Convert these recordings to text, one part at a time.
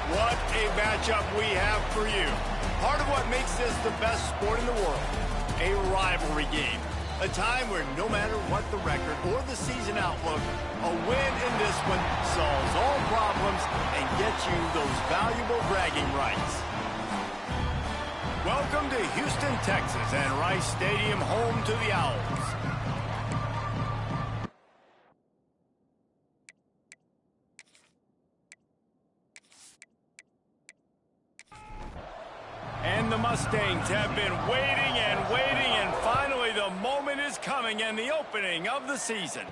What a matchup we have for you. Part of what makes this the best sport in the world, a rivalry game. A time where no matter what the record or the season outlook, a win in this one solves all problems and gets you those valuable bragging rights. Welcome to Houston, Texas, and Rice Stadium, home to the Owls. And the Mustangs have been waiting and finally the moment is coming and the opening of the season.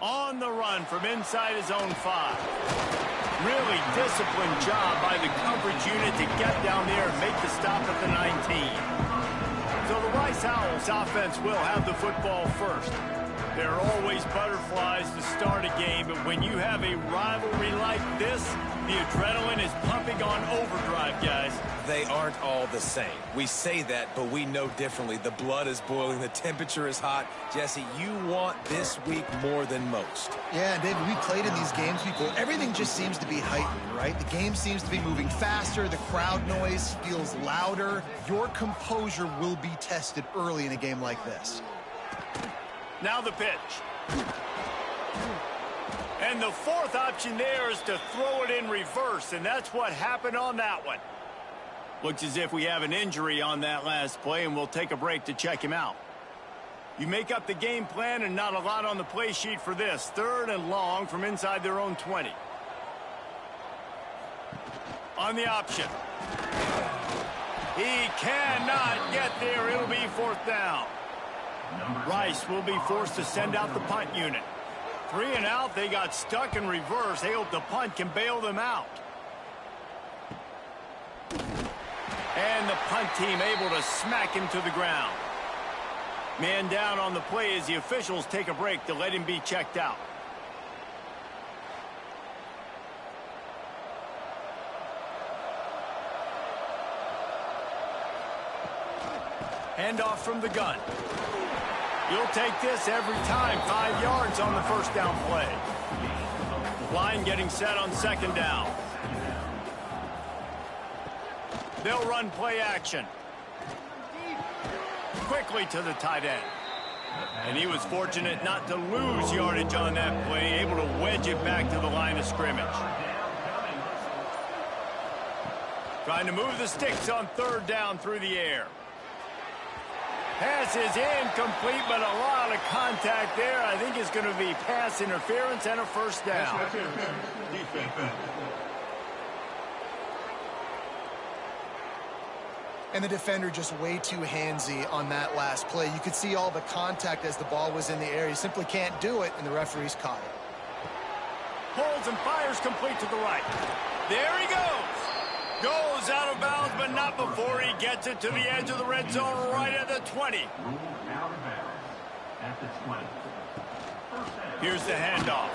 On the run from inside his own 5. Really disciplined job by the coverage unit to get down there and make the stop at the 19. So the Rice Owls offense will have the football first. There are always butterflies to start a game, but when you have a rivalry like this, the adrenaline is pumping on overdrive, guys. They aren't all the same. We say that, but we know differently. The blood is boiling. The temperature is hot. Jesse, you want this week more than most. Yeah, David, we played in these games before. Everything just seems to be heightened, right? The game seems to be moving faster. The crowd noise feels louder. Your composure will be tested early in a game like this. Now the pitch. And the fourth option there is to throw it in reverse, and that's what happened on that one. Looks as if we have an injury on that last play, and we'll take a break to check him out. You make up the game plan and not a lot on the play sheet for this. 3rd and long from inside their own 20. On the option. He cannot get there. It'll be 4th down. Rice will be forced to send out the punt unit. 3 and out, they got stuck in reverse. They hope the punt can bail them out. And the punt team able to smack him to the ground. Man down on the play as the officials take a break to let him be checked out. Handoff from the gun. You'll take this every time. 5 yards on the first down play. Line getting set on 2nd down. They'll run play action. Quickly to the tight end. And he was fortunate not to lose yardage on that play, able to wedge it back to the line of scrimmage. Trying to move the sticks on 3rd down through the air. Pass is incomplete, but a lot of contact there. I think it's going to be pass interference and a 1st down. And the defender just way too handsy on that last play. You could see all the contact as the ball was in the air. He simply can't do it, and the referee's caught it. Holds and fires complete to the right. There he goes. Goes out of bounds, but not before he gets it to the edge of the red zone right at the 20. Here's the handoff.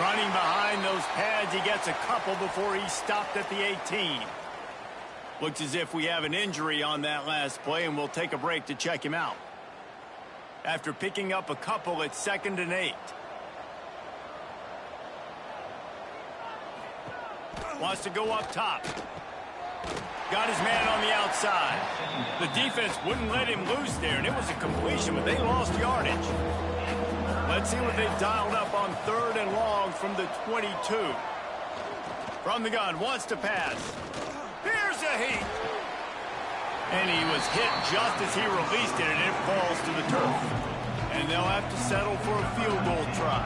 Running behind those pads, he gets a couple before he's stopped at the 18. Looks as if we have an injury on that last play, and we'll take a break to check him out. After picking up a couple, it's 2nd and 8. Wants to go up top. Got his man on the outside. The defense wouldn't let him loose there, and it was a completion, but they lost yardage. Let's see what they've dialed up on 3rd and long from the 22. From the gun, wants to pass. Here's a heat. And he was hit just as he released it, and it falls to the turf. And they'll have to settle for a field goal try.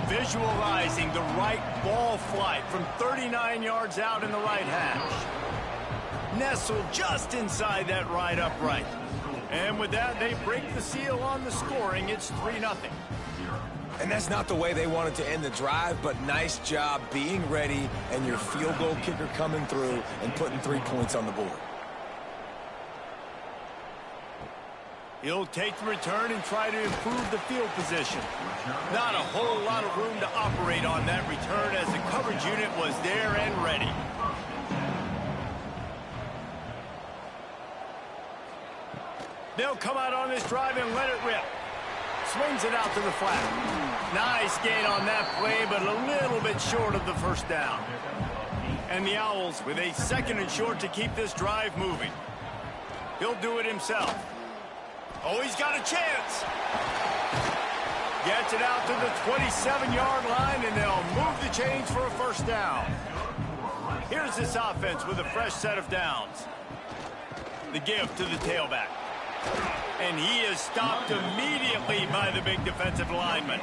Visualizing the right ball flight from 39 yards out in the right hash. Nestled just inside that right upright. And with that, they break the seal on the scoring. It's 3-0. And that's not the way they wanted to end the drive, but nice job being ready and your field goal kicker coming through and putting 3 points on the board. He'll take the return and try to improve the field position. Not a whole lot of room to operate on that return as the coverage unit was there and ready. They'll come out on this drive and let it rip. Swings it out to the flat. Nice gain on that play, but a little bit short of the 1st down. And the Owls with a 2nd and short to keep this drive moving. He'll do it himself. Oh, he's got a chance. Gets it out to the 27-yard line, and they'll move the chains for a first down. Here's this offense with a fresh set of downs. The give to the tailback. And he is stopped immediately by the big defensive lineman.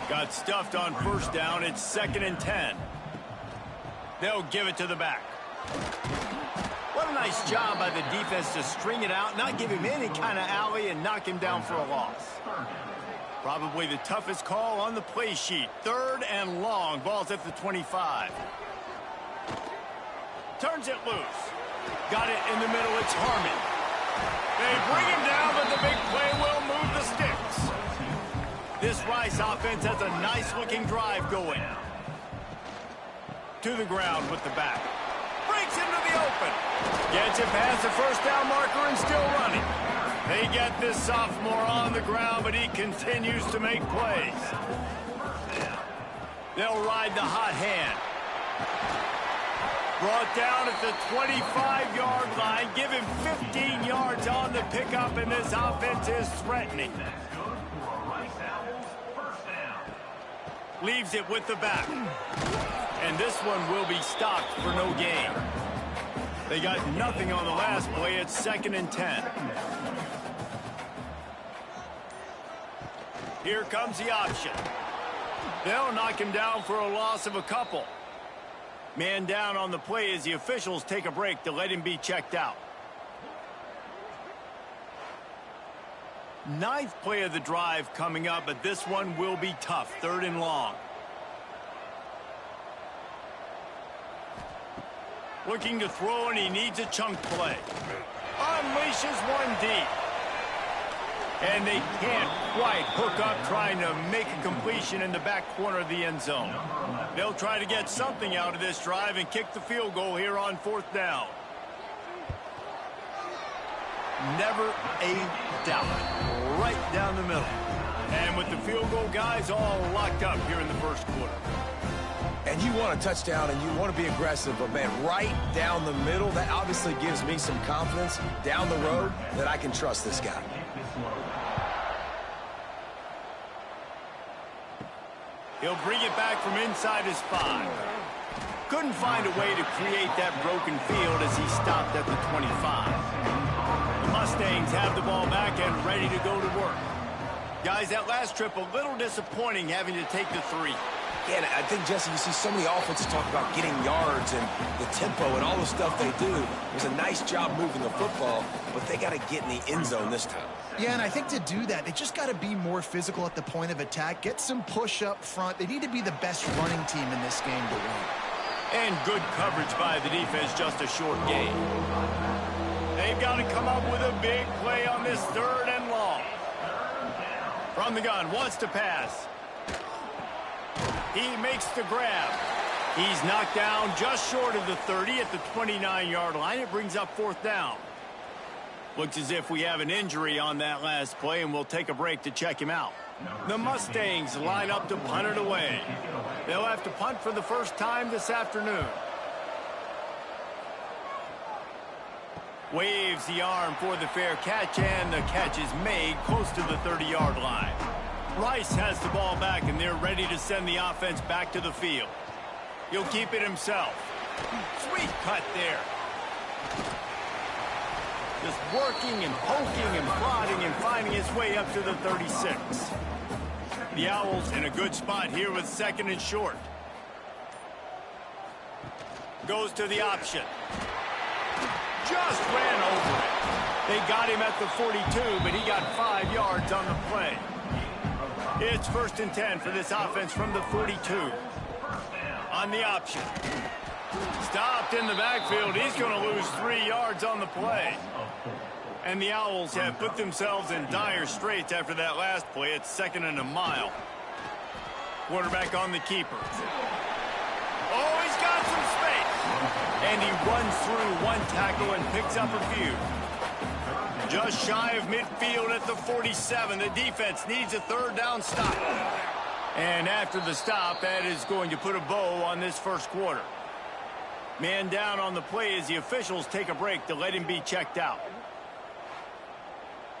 Got stuffed on first down. It's 2nd and 10. They'll give it to the back. What a nice job by the defense to string it out, not give him any kind of alley, and knock him down for a loss. Probably the toughest call on the play sheet. 3rd and long. Ball's at the 25. Turns it loose. Got it in the middle. It's Harmon. They bring him down, but the big play will move the sticks. This Rice offense has a nice-looking drive going. To the ground with the back. Breaks into the open. Gets it past the first down marker and still running. They get this sophomore on the ground, but he continues to make plays. They'll ride the hot hand. Brought down at the 25-yard line. Give him 15 yards on the pickup, and this offense is threatening. Leaves it with the back. And this one will be stopped for no gain. They got nothing on the last play. It's 2nd and 10. Here comes the option. They'll knock him down for a loss of a couple. Man down on the play as the officials take a break to let him be checked out. 9th play of the drive coming up, but this one will be tough. 3rd and long. Looking to throw, and he needs a chunk play. Unleashes one deep. And they can't quite hook up trying to make a completion in the back corner of the end zone. They'll try to get something out of this drive and kick the field goal here on 4th down. Never a doubt. Right down the middle. And with the field goal guys all locked up here in the first quarter. And you want a touchdown and you want to be aggressive, but man, right down the middle, that obviously gives me some confidence down the road that I can trust this guy. He'll bring it back from inside his 5. Couldn't find a way to create that broken field as he stopped at the 25. The Mustangs have the ball back and ready to go to work. Guys, that last trip a little disappointing having to take the 3. Yeah, I think, Jesse, you see so many offenses talk about getting yards and the tempo and all the stuff they do. It was a nice job moving the football, but they got to get in the end zone this time. Yeah, and I think to do that, they just got to be more physical at the point of attack, get some push up front. They need to be the best running team in this game to win. And good coverage by the defense, just a short gain. They've got to come up with a big play on this 3rd and long. From the gun, wants to pass. He makes the grab. He's knocked down just short of the 30 at the 29-yard line. It brings up 4th down. Looks as if we have an injury on that last play, and we'll take a break to check him out. The Mustangs line up to punt it away. They'll have to punt for the first time this afternoon. Waves the arm for the fair catch, and the catch is made close to the 30-yard line. Rice has the ball back, and they're ready to send the offense back to the field. He'll keep it himself. Sweet cut there. Just working and poking and prodding and finding his way up to the 36. The Owls in a good spot here with 2nd and short. Goes to the option. Just ran over it. They got him at the 42, but he got 5 yards on the play. It's 1st and 10 for this offense from the 42. On the option. Stopped in the backfield. He's going to lose 3 yards on the play. And the Owls have put themselves in dire straits after that last play. It's 2nd and a mile. Quarterback on the keeper. Oh, he's got some space. And he runs through one tackle and picks up a few. Just shy of midfield at the 47. The defense needs a 3rd down stop. And after the stop, that is going to put a bow on this first quarter. Man down on the play as the officials take a break to let him be checked out.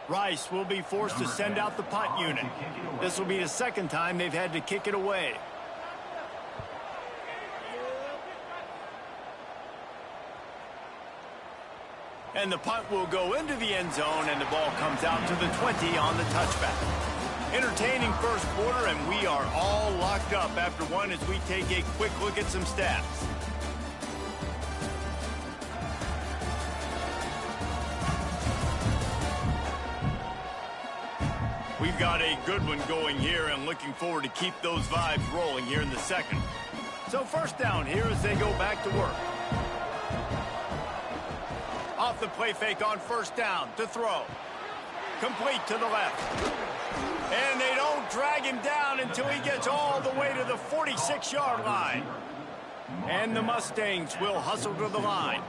Rice will be forced to send out the punt unit. This will be the second time they've had to kick it away. And the punt will go into the end zone, and the ball comes out to the 20 on the touchback. Entertaining first quarter, and we are all locked up after one as we take a quick look at some stats. We've got a good one going here, and looking forward to keep those vibes rolling here in the second. So first down here as they go back to work. Off the play fake on first down to throw. Complete to the left. And they don't drag him down until he gets all the way to the 46-yard line. And the Mustangs will hustle to the line.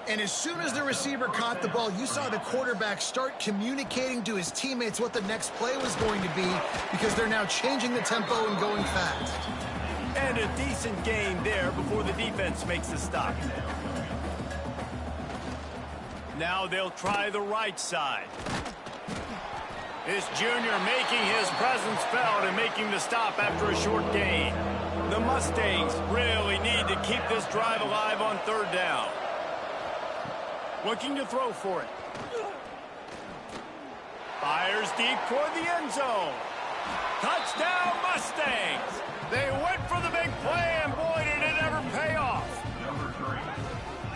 And as soon as the receiver caught the ball, you saw the quarterback start communicating to his teammates what the next play was going to be, because they're now changing the tempo and going fast. And a decent gain there before the defense makes the stop. Now they'll try the right side. This junior making his presence felt and making the stop after a short gain. The Mustangs really need to keep this drive alive on third down. Looking to throw for it. Fires deep toward the end zone. Touchdown Mustangs! They went for the big play, and boy, did it ever pay off.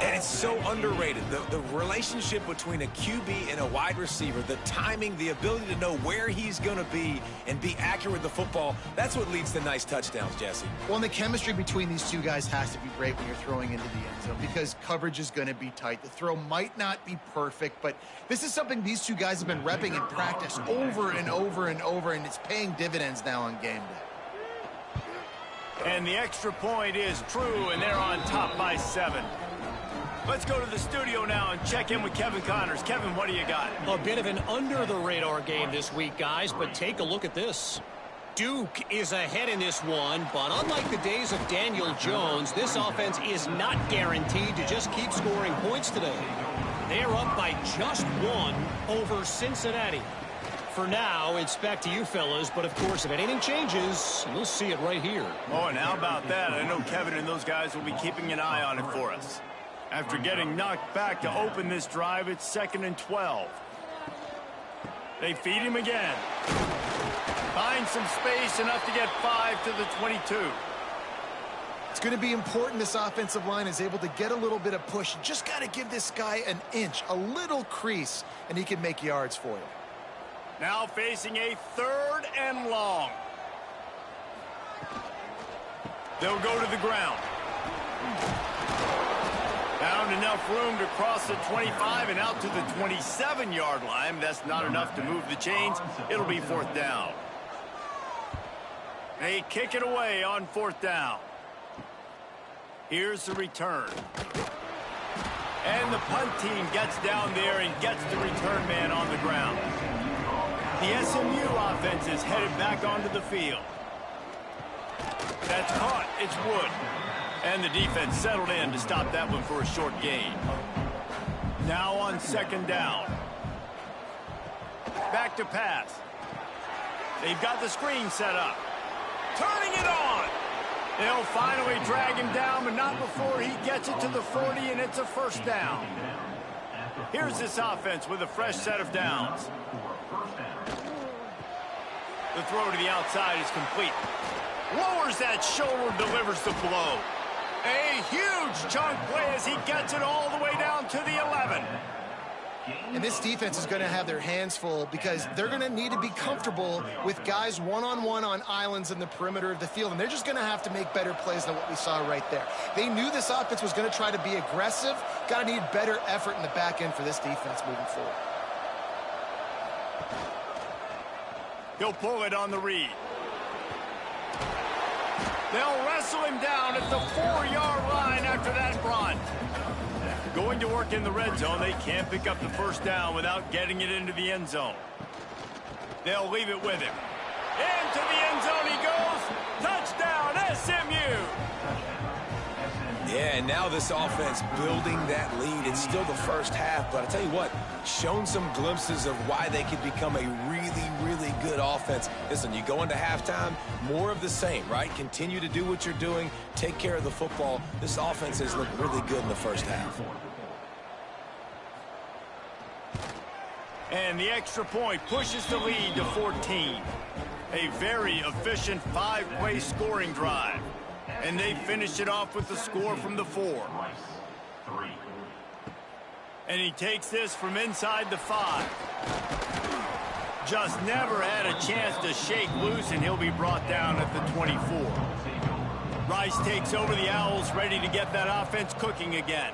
And it's so underrated. The relationship between a QB and a wide receiver, the timing, the ability to know where he's going to be and be accurate with the football, that's what leads to nice touchdowns, Jesse. Well, and the chemistry between these two guys has to be great when you're throwing into the end zone, because coverage is going to be tight. The throw might not be perfect, but this is something these two guys have been repping in practice over and over and over, and it's paying dividends now on game day. And the extra point is true, and they're on top by 7. Let's go to the studio now and check in with Kevin Connors. Kevin, what do you got? A bit of an under-the-radar game this week, guys, but take a look at this. Duke is ahead in this one, but unlike the days of Daniel Jones, this offense is not guaranteed to just keep scoring points today. They're up by just 1 over Cincinnati. For now, it's back to you fellas, but of course, if anything changes, you'll see it right here. Oh, and how about that? I know Kevin and those guys will be keeping an eye on it for us. After getting knocked back to open this drive, it's 2nd and 12. They feed him again. Find some space, enough to get 5 to the 22. It's going to be important this offensive line is able to get a little bit of push. You just got to give this guy an inch, a little crease, and he can make yards for you. Now facing a 3rd and long. They'll go to the ground. Found enough room to cross the 25 and out to the 27-yard line. That's not enough to move the chains. It'll be 4th down. They kick it away on 4th down. Here's the return. And the punt team gets down there and gets the return man on the ground. The SMU offense is headed back onto the field. That's caught. It's Wood. And the defense settled in to stop that one for a short gain. Now on 2nd down. Back to pass. They've got the screen set up. Turning it on. They'll finally drag him down, but not before he gets it to the 40, and it's a 1st down. Here's this offense with a fresh set of downs. The throw to the outside is complete. Lowers that shoulder, delivers the blow. A huge chunk play as he gets it all the way down to the 11. And this defense is going to have their hands full, because they're going to need to be comfortable with guys one-on-one on islands in the perimeter of the field, and they're just going to have to make better plays than what we saw right there. They knew this offense was going to try to be aggressive. Got to need better effort in the back end for this defense moving forward. He'll pull it on the read. They'll wrestle him down at the 4-yard line after that run. Going to work in the red zone, they can't pick up the 1st down without getting it into the end zone. They'll leave it with him. Into the end zone he goes. Touchdown, SMU! Yeah, and now this offense building that lead. It's still the first half, but I tell you what, shown some glimpses of why they could become a really, really good offense. Listen, you go into halftime, more of the same, right? Continue to do what you're doing, take care of the football. This offense has looked really good in the first half. And the extra point pushes the lead to 14. A very efficient five-play scoring drive. And they finish it off with the score from the 4. And he takes this from inside the 5. Just never had a chance to shake loose, and he'll be brought down at the 24. Rice takes over the Owls, ready to get that offense cooking again.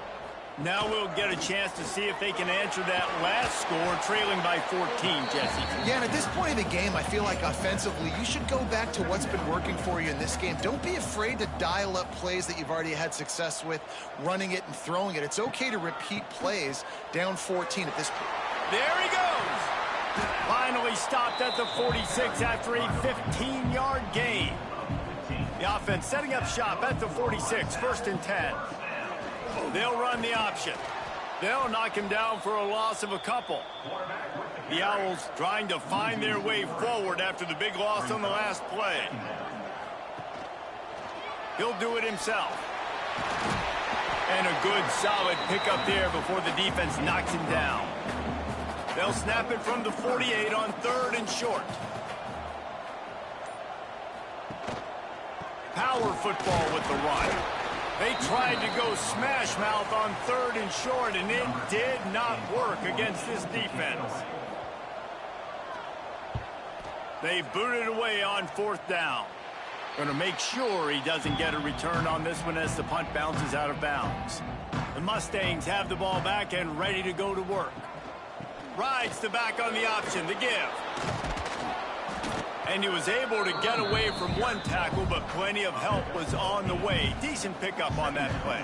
Now we'll get a chance to see if they can answer that last score, trailing by 14, Jesse. Yeah, and at this point in the game, I feel like offensively, you should go back to what's been working for you in this game. Don't be afraid to dial up plays that you've already had success with, running it and throwing it. It's okay to repeat plays down 14 at this point. There he goes! Finally stopped at the 46 after a 15-yard gain. The offense setting up shop at the 46, 1st and 10. They'll run the option. They'll knock him down for a loss of a couple. The Owls trying to find their way forward after the big loss on the last play. He'll do it himself. And a good, solid pickup there before the defense knocks him down. They'll snap it from the 48 on 3rd and short. Power football with the run. They tried to go smash mouth on 3rd and short, and it did not work against this defense. They booted away on 4th down. Going to make sure he doesn't get a return on this one as the punt bounces out of bounds. The Mustangs have the ball back and ready to go to work. Rides the back on the option, the give. And he was able to get away from one tackle, but plenty of help was on the way. Decent pickup on that play.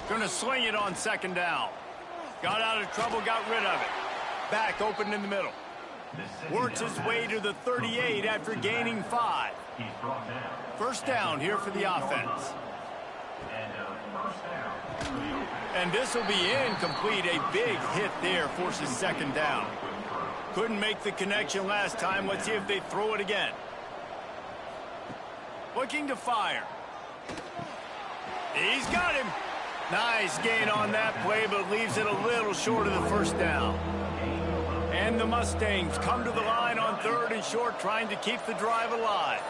Going to sling it on 2nd down. Got out of trouble, got rid of it. Back open in the middle. Works his way to the 38 after gaining 5. 1st down here for the offense. And this will be incomplete. A big hit there forces 2nd down. Couldn't make the connection last time. Let's see if they throw it again. Looking to fire. He's got him. Nice gain on that play, but leaves it a little short of the 1st down. And the Mustangs come to the line on 3rd and short, trying to keep the drive alive.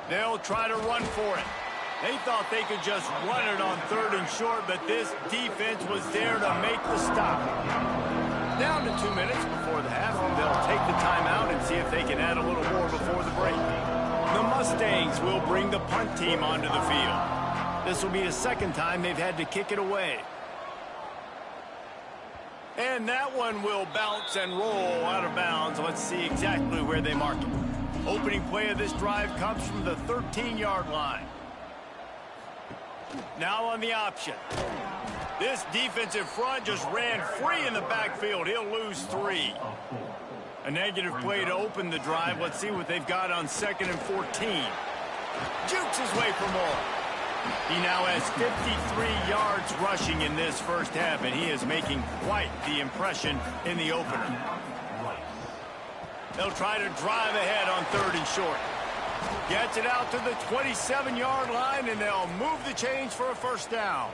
They'll try to run for it. They thought they could just run it on 3rd and short, but this defense was there to make the stop. Down to 2 minutes before the half, and they'll take the timeout and see if they can add a little more before the break. The Mustangs will bring the punt team onto the field. This will be the 2nd time they've had to kick it away. And that one will bounce and roll out of bounds. Let's see exactly where they mark it. Opening play of this drive comes from the 13-yard line. Now on the option. This defensive front just ran free in the backfield. He'll lose 3. A negative play to open the drive. Let's see what they've got on 2nd and 14. Jukes his way for more. He now has 53 yards rushing in this 1st half, and he is making quite the impression in the opener. They'll try to drive ahead on 3rd and short. Gets it out to the 27-yard line, and they'll move the chains for a 1st down.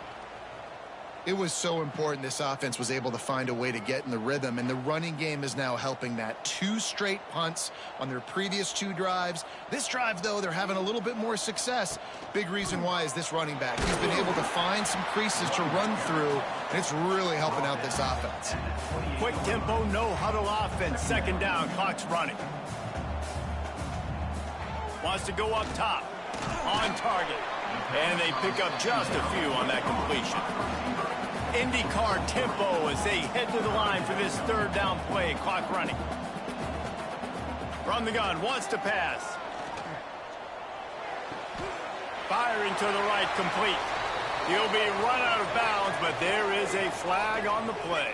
It was so important this offense was able to find a way to get in the rhythm, and the running game is now helping that. 2 straight punts on their previous 2 drives. This drive, though, they're having a little bit more success. Big reason why is this running back. He's been able to find some creases to run through, and it's really helping out this offense. Quick tempo, no huddle offense. 2nd down, clock's running. Wants to go up top, on target. And they pick up just a few on that completion. IndyCar tempo as they head to the line for this 3rd down play. Clock running. From the gun, wants to pass. Firing to the right, complete. He'll be run out of bounds, but there is a flag on the play.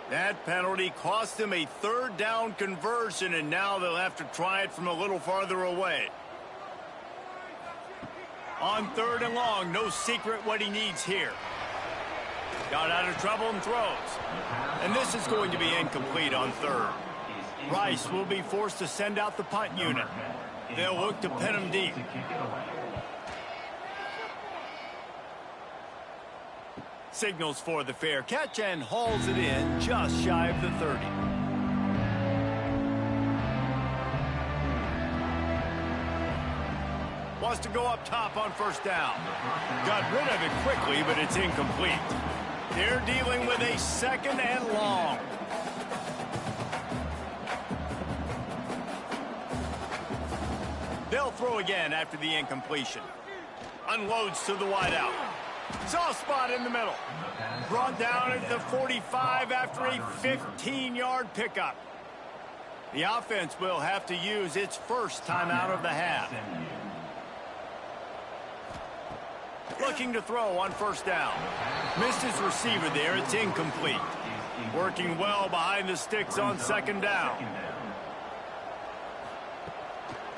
That penalty cost them a third down conversion, and now they'll have to try it from a little farther away. On 3rd and long, no secret what he needs here. Got out of trouble and throws. And this is going to be incomplete on 3rd. Rice will be forced to send out the punt unit. They'll look to pin him deep. Signals for the fair catch and hauls it in just shy of the 30. Wants to go up top on 1st down. Got rid of it quickly, but it's incomplete. They're dealing with a 2nd and long. They'll throw again after the incompletion. Unloads to the wideout. Soft spot in the middle. Brought down at the 45 after a 15-yard pickup. The offense will have to use its first timeout of the half. Looking to throw on 1st down. Missed his receiver there. It's incomplete. Working well behind the sticks on 2nd down.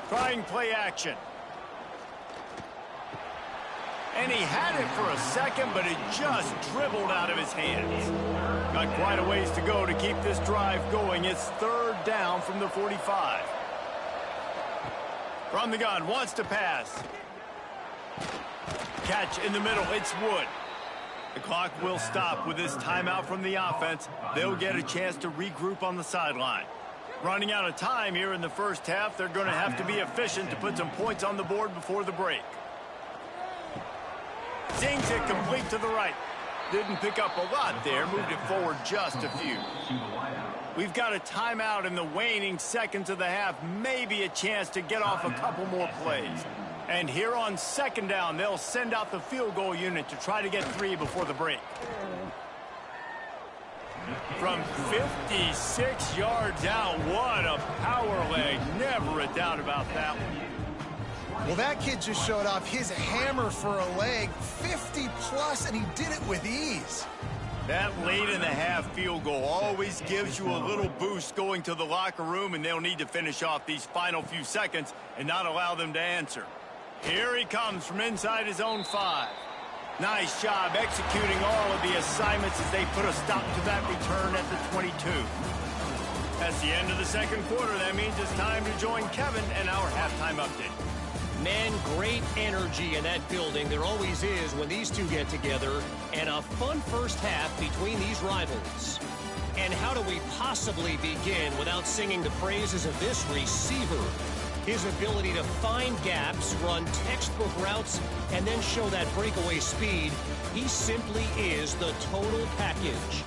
Trying play action. And he had it for a second, but it just dribbled out of his hands. Got quite a ways to go to keep this drive going. It's 3rd down from the 45. From the gun, wants to pass. Catch in the middle, it's Wood. The clock will stop with this timeout from the offense. They'll get a chance to regroup on the sideline. Running out of time here in the 1st half, they're going to have to be efficient to put some points on the board before the break. Zings it complete to the right. Didn't pick up a lot there, moved it forward just a few. We've got a timeout in the waning seconds of the half, maybe a chance to get off a couple more plays. And here on 2nd down, they'll send out the field goal unit to try to get 3 before the break. From 56 yards out, what a power leg. Never a doubt about that one. Well, that kid just showed off his hammer for a leg, 50-plus, and he did it with ease. That late in the half field goal always gives you a little boost going to the locker room, and they'll need to finish off these final few seconds and not allow them to answer. Here he comes from inside his own 5. Nice job executing all of the assignments as they put a stop to that return at the 22. That's the end of the 2nd quarter. That means it's time to join Kevin and our halftime update. Man, great energy in that building. There always is when these two get together. And a fun 1st half between these rivals. And how do we possibly begin without singing the praises of this receiver? His ability to find gaps, run textbook routes, and then show that breakaway speed. He simply is the total package.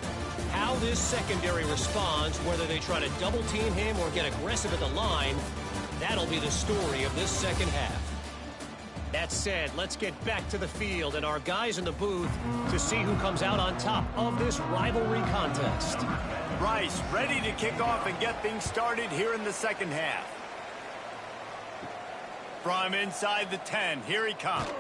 How this secondary responds, whether they try to double team him or get aggressive at the line, that'll be the story of this 2nd half. That said, let's get back to the field and our guys in the booth to see who comes out on top of this rivalry contest. Rice ready to kick off and get things started here in the 2nd half. From inside the 10, here he comes.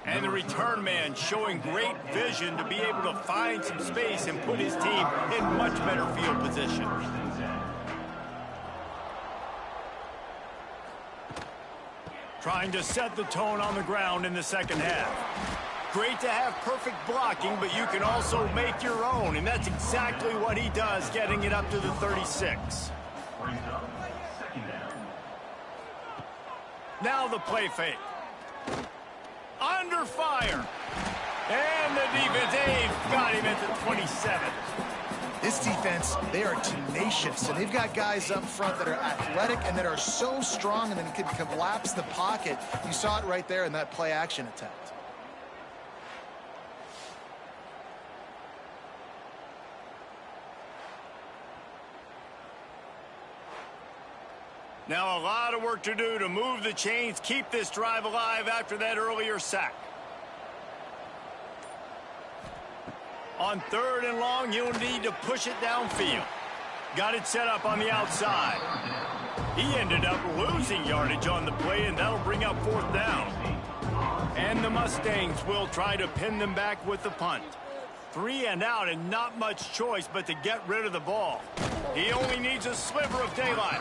And the return man showing great vision to be able to find some space and put his team in much better field position. Trying to set the tone on the ground in the 2nd half. Great to have perfect blocking, but you can also make your own, and that's exactly what he does, getting it up to the 36. Now the play fake. Under fire. And the defense, they've got him at the 27. This defense, they are tenacious, and they've got guys up front that are athletic and that are so strong and then can collapse the pocket. You saw it right there in that play action attempt. Now a lot of work to do to move the chains, keep this drive alive after that earlier sack. On 3rd and long, you'll need to push it downfield. Got it set up on the outside. He ended up losing yardage on the play, and that'll bring up 4th down. And the Mustangs will try to pin them back with the punt. 3 and out and not much choice but to get rid of the ball. He only needs a sliver of daylight.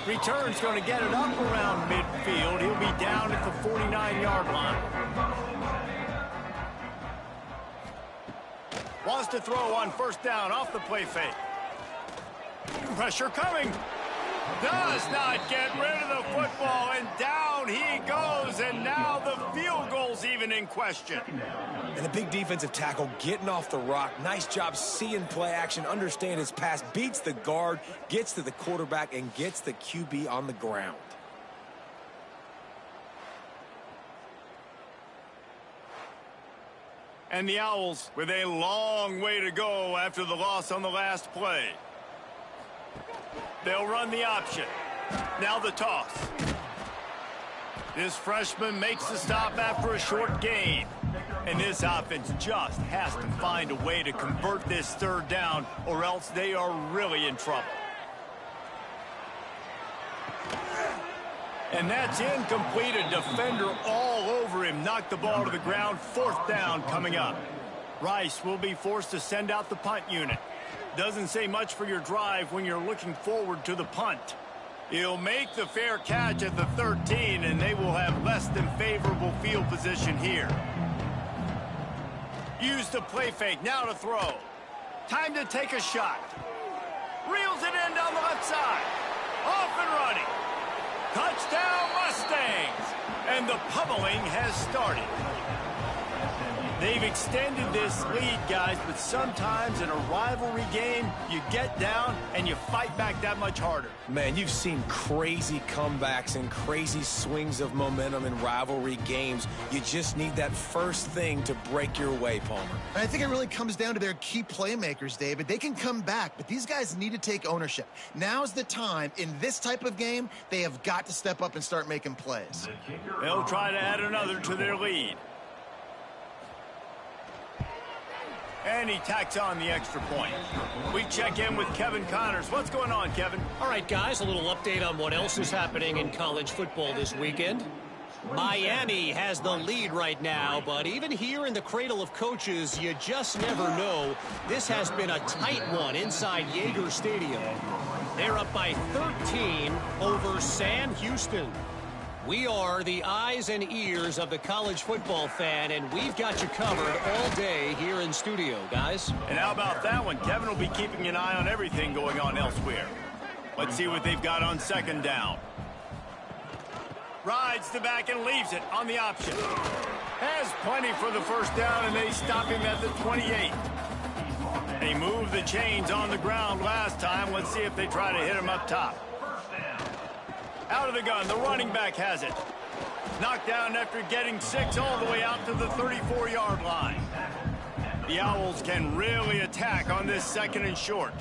Return's going to get it up around midfield. He'll be down at the 49-yard line. Wants to throw on first down off the play fake. Pressure coming. Does not get rid of the football, and down he goes, and now the field goal's even in question. And a big defensive tackle getting off the rock. Nice job seeing play action, understand his pass, beats the guard, gets to the quarterback, and gets the QB on the ground. And the Owls with a long way to go after the loss on the last play. They'll run the option. Now the toss. This freshman makes the stop after a short gain. And this offense just has to find a way to convert this third down, or else they are really in trouble. And that's incomplete. A defender all over him. Knocked the ball to the ground. Fourth down coming up. Rice will be forced to send out the punt unit. Doesn't say much for your drive when you're looking forward to the punt. He'll make the fair catch at the 13, and they will have less than favorable field position here. Use the play fake, now to throw. Time to take a shot. Reels it in down the left side. Off and running. Touchdown Mustangs! And the pummeling has started. They've extended this lead, guys, but sometimes in a rivalry game, you get down and you fight back that much harder. Man, you've seen crazy comebacks and crazy swings of momentum in rivalry games. You just need that first thing to break your way, Palmer. I think it really comes down to their key playmakers, David. They can come back, but these guys need to take ownership. Now's the time. In this type of game, they have got to step up and start making plays. They'll try to add another to their lead. And he tacks on the extra point. We check in with Kevin Connors. What's going on, Kevin? All right, guys, a little update on what else is happening in college football this weekend. Miami has the lead right now, but even here in the cradle of coaches, you just never know. This has been a tight one inside Yager Stadium. They're up by 13 over Sam Houston. We are the eyes and ears of the college football fan, and we've got you covered all day here in studio, guys. And how about that one? Kevin will be keeping an eye on everything going on elsewhere. Let's see what they've got on second down. Rides the back and leaves it on the option. Has plenty for the first down, and they stop him at the 28. They moved the chains on the ground last time. Let's see if they try to hit him up top. Out of the gun, the running back has it. Knocked down after getting 6 all the way out to the 34-yard line. The Owls can really attack on this second and short.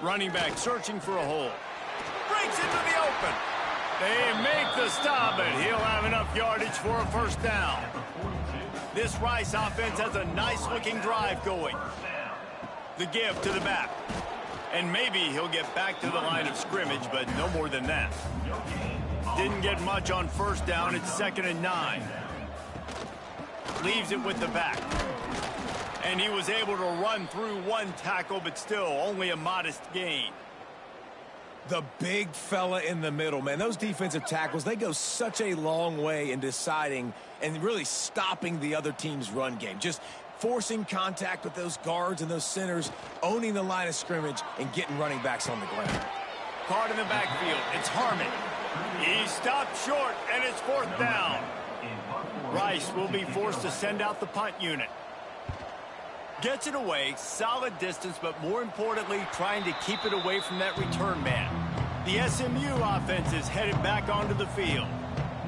Running back searching for a hole. Breaks into the open. They make the stop, but he'll have enough yardage for a first down. This Rice offense has a nice-looking drive going. The give to the back. And maybe he'll get back to the line of scrimmage, but no more than that. Didn't get much on first down. It's 2nd and 9. Leaves it with the back. And he was able to run through one tackle, but still only a modest gain. The big fella in the middle, man. Those defensive tackles, they go such a long way in deciding and really stopping the other team's run game. Just forcing contact with those guards and those centers, owning the line of scrimmage, and getting running backs on the ground. Caught in the backfield. It's Harmon. He stopped short, and it's 4th down. Rice will be forced to send out the punt unit. Gets it away, solid distance, but more importantly, trying to keep it away from that return man. The SMU offense is headed back onto the field.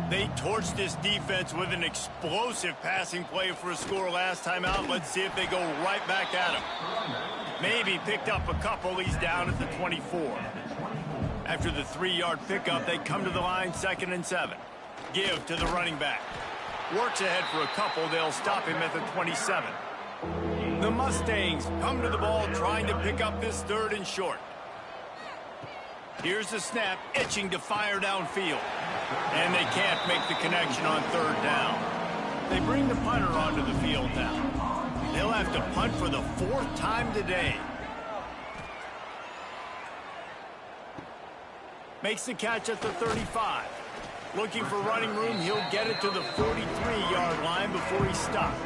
They torched this defense with an explosive passing play for a score last time out. Let's see if they go right back at him. Maybe picked up a couple. He's down at the 24. After the 3-yard pickup, they come to the line 2nd and 7. Give to the running back. Works ahead for a couple. They'll stop him at the 27. The Mustangs come to the ball trying to pick up this 3rd and short. Here's the snap, itching to fire downfield. And they can't make the connection on 3rd down. They bring the punter onto the field now. They'll have to punt for the 4th time today. Makes the catch at the 35. Looking for running room, he'll get it to the 43-yard line before he's stopped.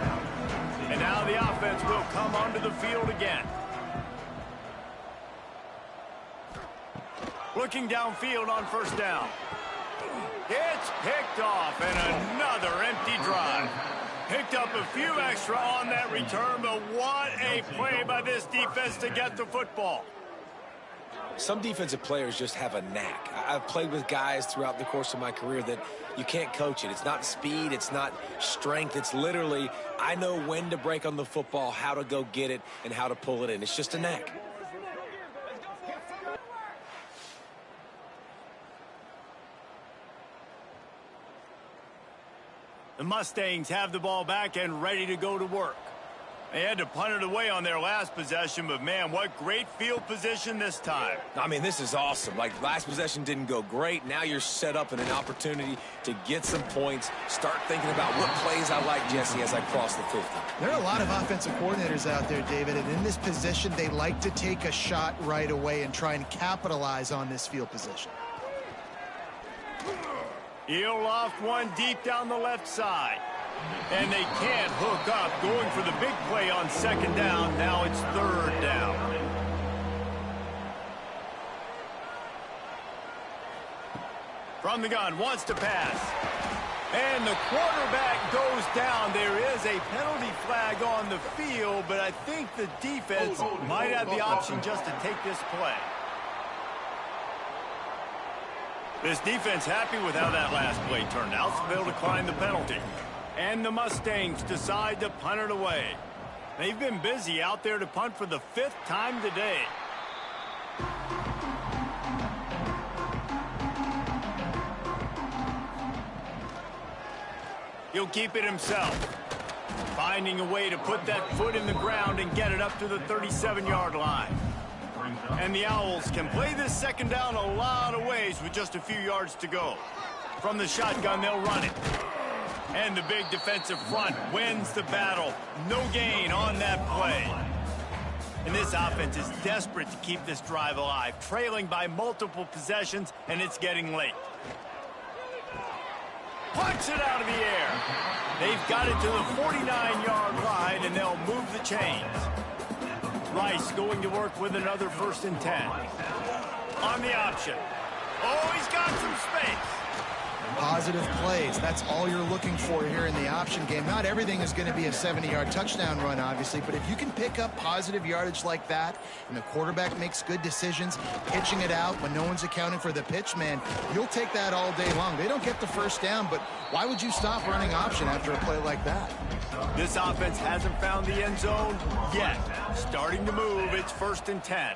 And now the offense will come onto the field again. Looking downfield on 1st down. It's picked off, and another empty drive. Picked up a few extra on that return, but what a play by this defense to get the football. Some defensive players just have a knack. I've played with guys throughout the course of my career that you can't coach it. It's not speed, it's not strength. It's literally, I know when to break on the football, how to go get it, and how to pull it in. It's just a knack. The Mustangs have the ball back and ready to go to work. They had to punt it away on their last possession, but man, what great field position this time. I mean, this is awesome. Like, last possession didn't go great. Now you're set up in an opportunity to get some points. Start thinking about what plays I like, Jesse, as I cross the 50. There are a lot of offensive coordinators out there, David, and in this position, they like to take a shot right away and try and capitalize on this field position. He'll loft one deep down the left side. And they can't hook up, going for the big play on 2nd down. Now it's 3rd down. From the gun, wants to pass. And the quarterback goes down. There is a penalty flag on the field, but I think the defense might have the option just to take this play. This defense happy with how that last play turned out, so they'll decline the penalty. And the Mustangs decide to punt it away. They've been busy out there to punt for the 5th time today. He'll keep it himself. Finding a way to put that foot in the ground and get it up to the 37-yard line. And the Owls can play this 2nd down a lot of ways with just a few yards to go. From the shotgun, they'll run it. And the big defensive front wins the battle. No gain on that play. And this offense is desperate to keep this drive alive, trailing by multiple possessions, and it's getting late. Punch it out of the air. They've got it to the 49-yard line, and they'll move the chains. Rice going to work with another 1st and 10. On the option. Oh, he's got some space. Positive plays. That's all you're looking for here in the option game. Not everything is going to be a 70-yard touchdown run, obviously, but if you can pick up positive yardage like that and the quarterback makes good decisions, pitching it out when no one's accounting for the pitch, man, you'll take that all day long. They don't get the 1st down, but why would you stop running option after a play like that? This offense hasn't found the end zone yet. Starting to move. It's 1st and 10.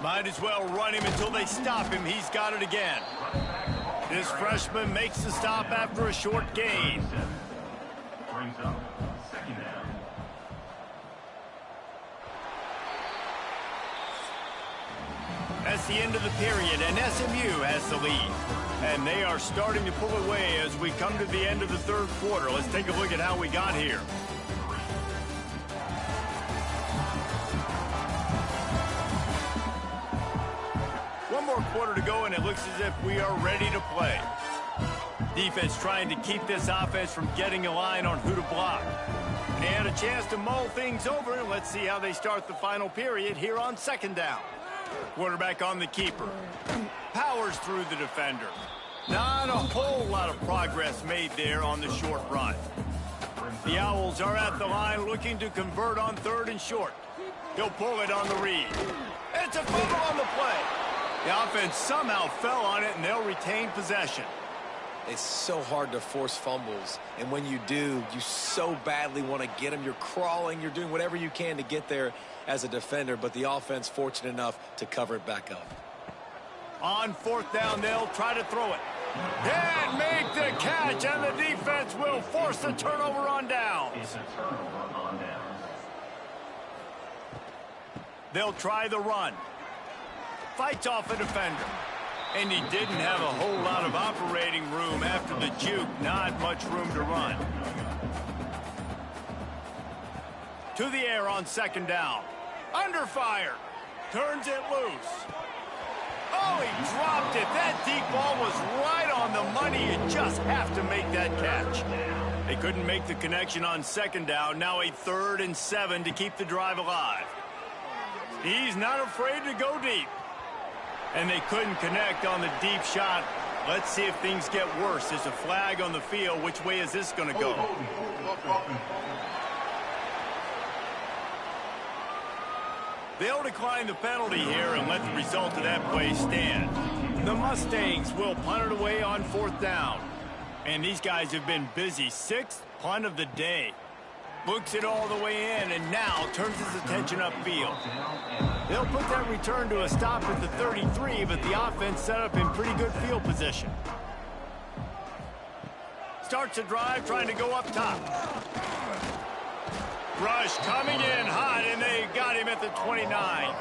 Might as well run him until they stop him. He's got it again. This freshman makes the stop after a short gain. Brings up 2nd down. That's the end of the period, and SMU has the lead. And they are starting to pull away as we come to the end of the 3rd quarter. Let's take a look at how we got here. One more quarter to go, and it looks as if we are ready to play. Defense trying to keep this offense from getting a line on who to block. They had a chance to mull things over, and let's see how they start the final period here on 2nd down. Quarterback on the keeper. Powers through the defender. Not a whole lot of progress made there on the short run. The Owls are at the line looking to convert on 3rd and short. He'll pull it on the read. It's a fumble on the play. The offense somehow fell on it, and they'll retain possession. It's so hard to force fumbles, and when you do, you so badly want to get them. You're crawling, you're doing whatever you can to get there as a defender, but the offense fortunate enough to cover it back up. On 4th down, they'll try to throw it. And make the catch, and the defense will force the turnover on downs. It's a turnover on downs. They'll try the run. Fights off a defender. And he didn't have a whole lot of operating room after the juke. Not much room to run. To the air on second down. Under fire. Turns it loose. Oh, he dropped it. That deep ball was right on the money. You just have to make that catch. They couldn't make the connection on second down. Now a 3rd and 7 to keep the drive alive. He's not afraid to go deep. And they couldn't connect on the deep shot. Let's see if things get worse. There's a flag on the field. Which way is this going to go? They'll decline the penalty here and let the result of that play stand. The Mustangs will punt it away on 4th down. And these guys have been busy. 6th punt of the day. Books it all the way in and now turns his attention upfield. They'll put that return to a stop at the 33, but the offense set up in pretty good field position. Starts a drive trying to go up top. Rush coming in hot, and they got him at the 29.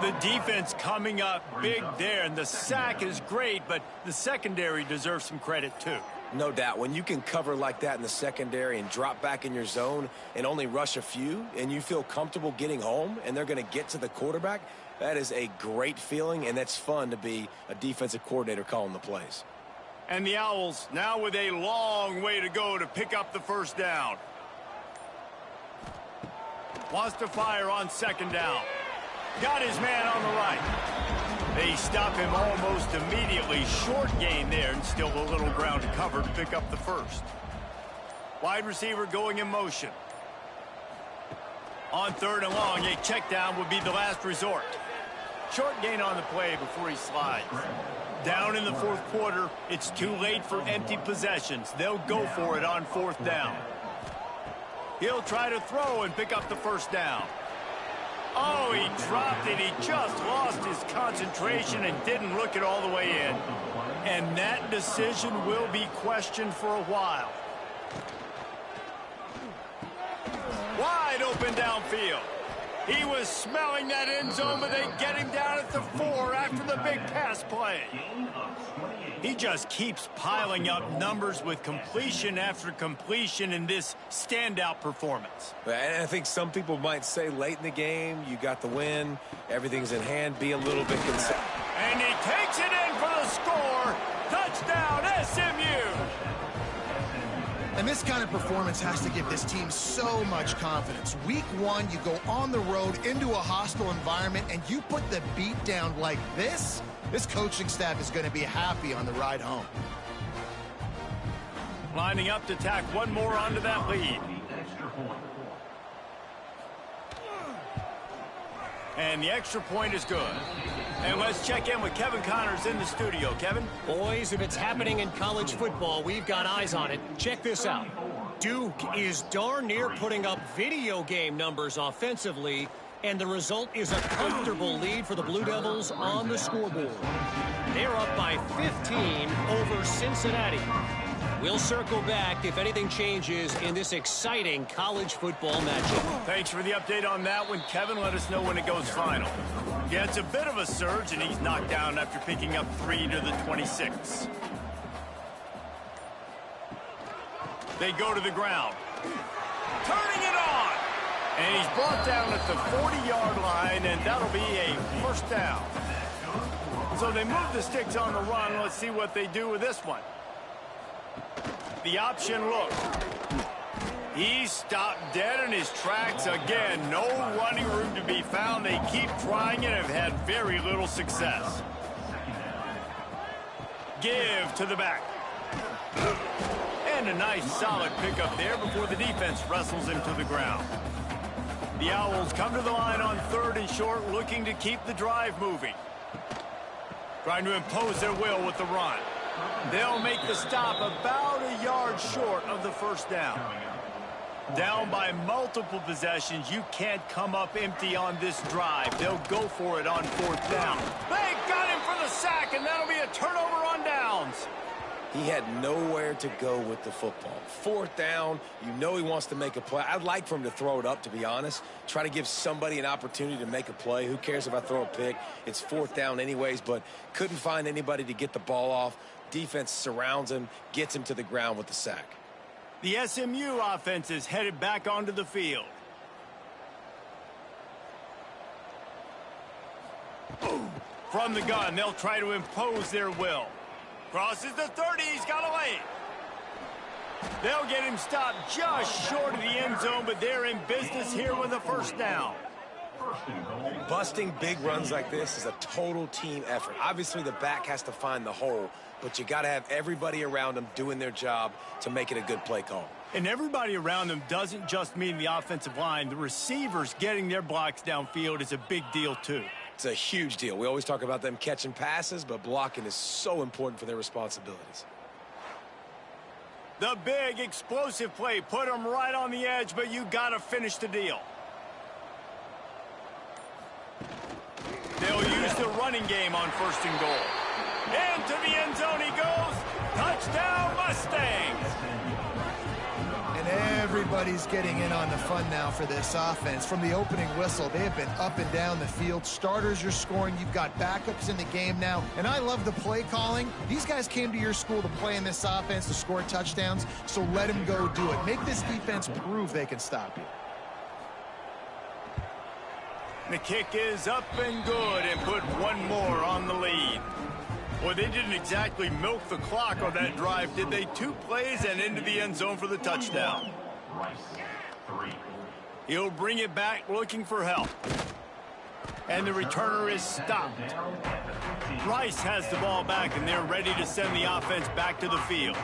The defense coming up big there, and the sack is great, but the secondary deserves some credit too. No doubt. When you can cover like that in the secondary and drop back in your zone and only rush a few, and you feel comfortable getting home, and they're going to get to the quarterback, that is a great feeling, and that's fun to be a defensive coordinator calling the plays. And the Owls now with a long way to go to pick up the first down. Wants to fire on second down. Got his man on the right. They stop him almost immediately. Short gain there and still a little ground to cover to pick up the first. Wide receiver going in motion. On 3rd and long, a check down would be the last resort. Short gain on the play before he slides. Down in the 4th quarter, it's too late for empty possessions. They'll go for it on 4th down. He'll try to throw and pick up the first down. Oh, he dropped it. He just lost his concentration and didn't look it all the way in. And that decision will be questioned for a while. Wide open downfield. He was smelling that end zone, but they get him down at the 4 after the big pass play. He just keeps piling up numbers with completion after completion in this standout performance. And I think some people might say late in the game, you got the win, everything's in hand, be a little bit concerned. And he takes it in for the score. Touchdown, SMU. And this kind of performance has to give this team so much confidence. Week 1, you go on the road into a hostile environment, and you put the beat down like this. This coaching staff is going to be happy on the ride home. Lining up to tack one more onto that lead. And the extra point is good. And let's check in with Kevin Connors in the studio. Kevin? Boys, if it's happening in college football, we've got eyes on it. Check this out. Duke is darn near putting up video game numbers offensively, and the result is a comfortable lead for the Blue Devils on the scoreboard. They're up by 15 over Cincinnati. We'll circle back if anything changes in this exciting college football matchup. Thanks for the update on that one, Kevin. Let us know when it goes final. Yeah, it's a bit of a surge, and he's knocked down after picking up 3 to the 26. They go to the ground. Turning it on! And he's brought down at the 40-yard line, and that'll be a first down. So they move the sticks on the run. Let's see what they do with this one. The option look. He stopped dead in his tracks again. No running room to be found. They keep trying it and have had very little success. Give to the back. And a nice solid pickup there before the defense wrestles him to the ground. The Owls come to the line on 3rd and short, looking to keep the drive moving. Trying to impose their will with the run. They'll make the stop about a yard short of the first down. Down by multiple possessions, you can't come up empty on this drive. They'll go for it on 4th down. They got him for the sack, and that'll be a turnover on downs. He had nowhere to go with the football. Fourth down, you know he wants to make a play. I'd like for him to throw it up, to be honest. Try to give somebody an opportunity to make a play. Who cares if I throw a pick? It's fourth down anyways, but couldn't find anybody to get the ball off. Defense surrounds him, gets him to the ground with the sack. The SMU offense is headed back onto the field. From the gun, they'll try to impose their will. Crosses the 30, he's got a lane. They'll get him stopped just short of the end zone, but they're in business here with a first down. Busting big runs like this is a total team effort. Obviously, the back has to find the hole, but you got to have everybody around them doing their job to make it a good play call. And everybody around them doesn't just mean the offensive line. The receivers getting their blocks downfield is a big deal, too. It's a huge deal. We always talk about them catching passes, but blocking is so important for their responsibilities. The big explosive play put them right on the edge, but you got to finish the deal. They'll use the running game on first and goal. Into the end zone he goes. Touchdown, Mustangs! And everybody's getting in on the fun now for this offense. From the opening whistle, they have been up and down the field. Starters are scoring. You've got backups in the game now. And I love the play calling. These guys came to your school to play in this offense to score touchdowns, so let them go do it. Make this defense prove they can stop you. The kick is up and good and put one more on the lead. Well, they didn't exactly milk the clock on that drive, did they? 2 plays and into the end zone for the touchdown. He'll bring it back looking for help. And the returner is stopped. Rice has the ball back, and they're ready to send the offense back to the field.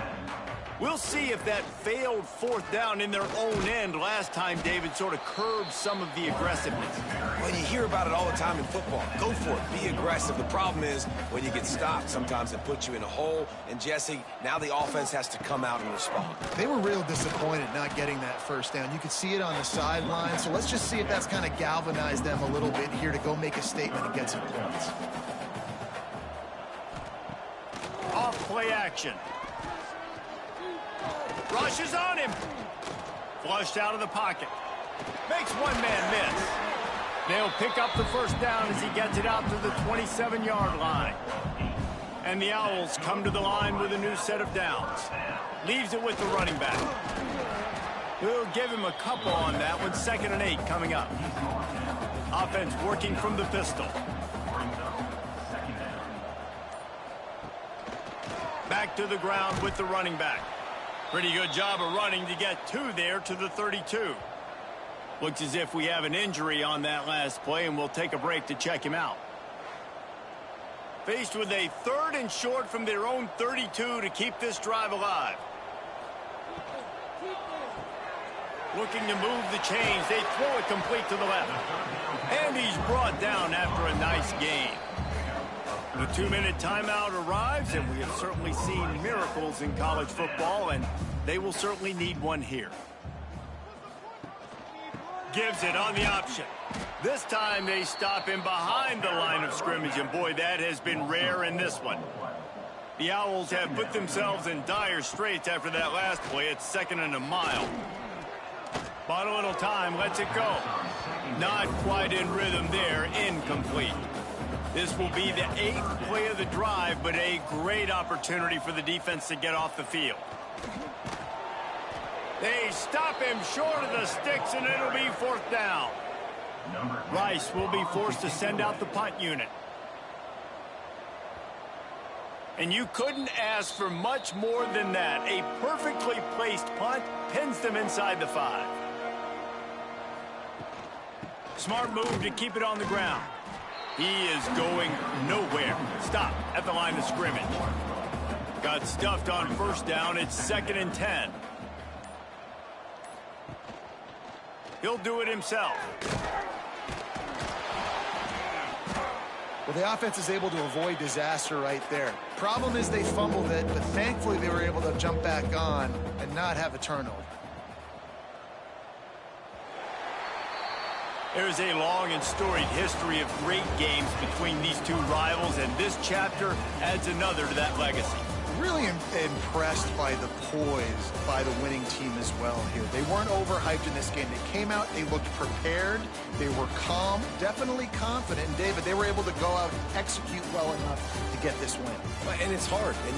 We'll see if that failed fourth down in their own end last time, David, sort of curbed some of the aggressiveness. Well, you hear about it all the time in football. Go for it. Be aggressive. The problem is when you get stopped, sometimes it puts you in a hole. And, Jesse, now the offense has to come out and respond. They were real disappointed not getting that first down. You could see it on the sideline. So let's just see if that's kind of galvanized them a little bit here to go make a statement and get some points. Off play action. Rushes on him. Flushed out of the pocket. Makes one man miss. They'll pick up the first down as he gets it out to the 27-yard line. And the Owls come to the line with a new set of downs. Leaves it with the running back. We'll give him a couple on that one. 2nd and 8 coming up. Offense working from the pistol. Back to the ground with the running back. Pretty good job of running to get 2 there to the 32. Looks as if we have an injury on that last play, and we'll take a break to check him out. Faced with a 3rd and short from their own 32 to keep this drive alive. Looking to move the chains. They throw it complete to the left. And he's brought down after a nice gain. The 2-minute timeout arrives, and we have certainly seen miracles in college football, and they will certainly need one here. Gives it on the option. This time they stop him behind the line of scrimmage, and boy, that has been rare in this one. The Owls have put themselves in dire straits after that last play. It's 2nd and a mile. Bought a little time, lets it go. Not quite in rhythm there, incomplete. This will be the 8th play of the drive, but a great opportunity for the defense to get off the field. They stop him short of the sticks, and it'll be 4th down. Rice will be forced to send out the punt unit. And you couldn't ask for much more than that. A perfectly placed punt pins them inside the 5. Smart move to keep it on the ground. He is going nowhere. Stop at the line of scrimmage. Got stuffed on first down. It's 2nd and 10. He'll do it himself. Well, the offense is able to avoid disaster right there. Problem is they fumbled it, but thankfully they were able to jump back on and not have a turnover. There's a long and storied history of great games between these two rivals, and this chapter adds another to that legacy. Really impressed by the poise by the winning team as well here. They weren't overhyped in this game. They came out, they looked prepared, they were calm, definitely confident. And David, they were able to go out and execute well enough to get this win. And it's hard. And